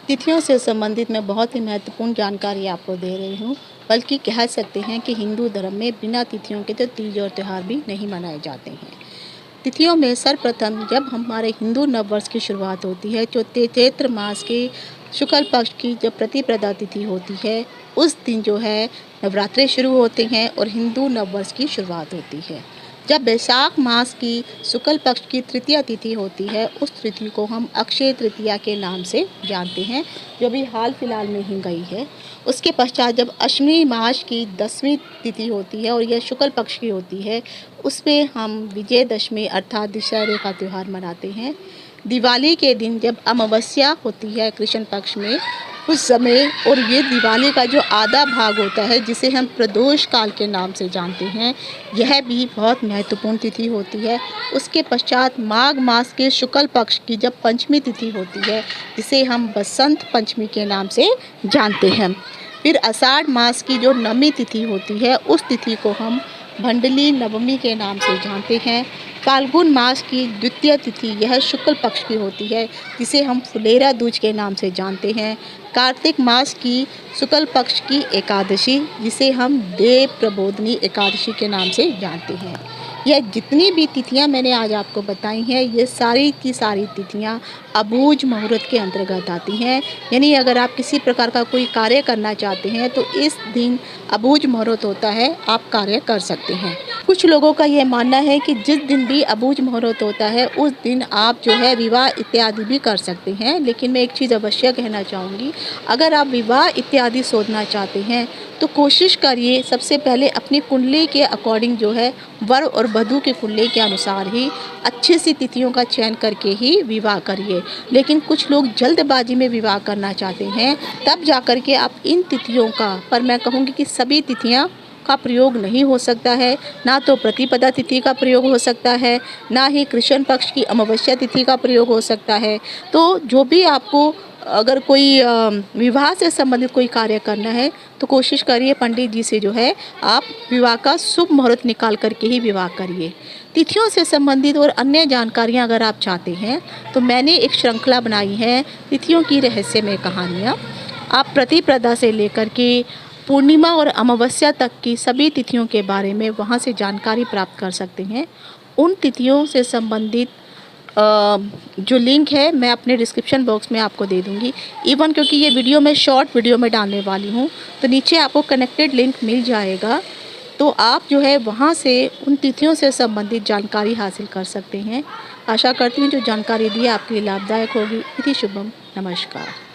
तिथियों से संबंधित मैं बहुत ही महत्वपूर्ण जानकारी आपको दे रही हूँ। बल्कि कह सकते हैं कि हिंदू धर्म में बिना तिथियों के तो तीज और त्यौहार भी नहीं मनाए जाते हैं। तिथियों में सर्वप्रथम जब हमारे हिंदू नववर्ष की शुरुआत होती है, जो चैत्र मास के शुक्ल पक्ष की जब प्रतिपदा तिथि होती है, उस दिन जो है नवरात्रे शुरू होते हैं और हिंदू नववर्ष की शुरुआत होती है। जब बैसाख मास की शुक्ल पक्ष की तृतीया तिथि होती है, उस तिथि को हम अक्षय तृतीया के नाम से जानते हैं, जो भी हाल फिलहाल में ही गई है। उसके पश्चात जब अश्विनी मास की 10वीं तिथि होती है और यह शुक्ल पक्ष की होती है, उसमें हम विजयदशमी अर्थात दशहरे का त्यौहार मनाते हैं। दिवाली के दिन जब अमावस्या होती है कृष्ण पक्ष में, उस समय और ये दिवाली का जो आधा भाग होता है, जिसे हम प्रदोष काल के नाम से जानते हैं, यह भी बहुत महत्वपूर्ण तिथि होती है। उसके पश्चात माघ मास के शुक्ल पक्ष की जब पंचमी तिथि होती है, जिसे हम बसंत पंचमी के नाम से जानते हैं। फिर आषाढ़ मास की जो नवमी तिथि होती है, उस तिथि को हम भंडली नवमी के नाम से जानते हैं। फाल्गुन मास की द्वितीय तिथि यह शुक्ल पक्ष की होती है, जिसे हम फुलेरा दूज के नाम से जानते हैं। कार्तिक मास की शुक्ल पक्ष की एकादशी, जिसे हम देव प्रबोधनी एकादशी के नाम से जानते हैं। यह जितनी भी तिथियां मैंने आज आपको बताई हैं, ये सारी की सारी तिथियां अबूझ मुहूर्त के अंतर्गत आती हैं। यानी अगर आप किसी प्रकार का कोई कार्य करना चाहते हैं तो इस दिन अबूझ मुहूर्त होता है, आप कार्य कर सकते हैं। कुछ लोगों का यह मानना है कि जिस दिन भी अबूझ मुहूर्त होता है, उस दिन आप जो है विवाह इत्यादि भी कर सकते हैं। लेकिन मैं एक चीज़ अवश्य कहना चाहूँगी, अगर आप विवाह इत्यादि सोचना चाहते हैं तो कोशिश करिए सबसे पहले अपनी कुंडली के अकॉर्डिंग जो है वर और वधू के कुंडली के अनुसार ही अच्छी सी तिथियों का चयन करके ही विवाह करिए। लेकिन कुछ लोग जल्दबाजी में विवाह करना चाहते हैं, तब जाकर के आप इन तिथियों का, पर मैं कहूँगी कि सभी तिथियाँ का प्रयोग नहीं हो सकता है। ना तो प्रतिपदा तिथि का प्रयोग हो सकता है, ना ही कृष्ण पक्ष की अमावस्या तिथि का प्रयोग हो सकता है। तो जो भी आपको अगर कोई विवाह से संबंधित कोई कार्य करना है तो कोशिश करिए पंडित जी से जो है आप विवाह का शुभ मुहूर्त निकाल करके ही विवाह करिए। तिथियों से संबंधित और अन्य जानकारियां अगर आप चाहते हैं तो मैंने एक श्रृंखला बनाई है, तिथियों की रहस्यमय कहानियाँ। आप प्रतिपदा से लेकर के पूर्णिमा और अमावस्या तक की सभी तिथियों के बारे में वहाँ से जानकारी प्राप्त कर सकते हैं। उन तिथियों से संबंधित जो लिंक है मैं अपने डिस्क्रिप्शन बॉक्स में आपको दे दूंगी। इवन क्योंकि ये वीडियो मैं शॉर्ट वीडियो में डालने वाली हूँ, तो नीचे आपको कनेक्टेड लिंक मिल जाएगा, तो आप जो है वहाँ से उन तिथियों से संबंधित जानकारी हासिल कर सकते हैं। आशा करती हूँ जो जानकारी दी आपके लिए लाभदायक होगी। इति शुभम, नमस्कार।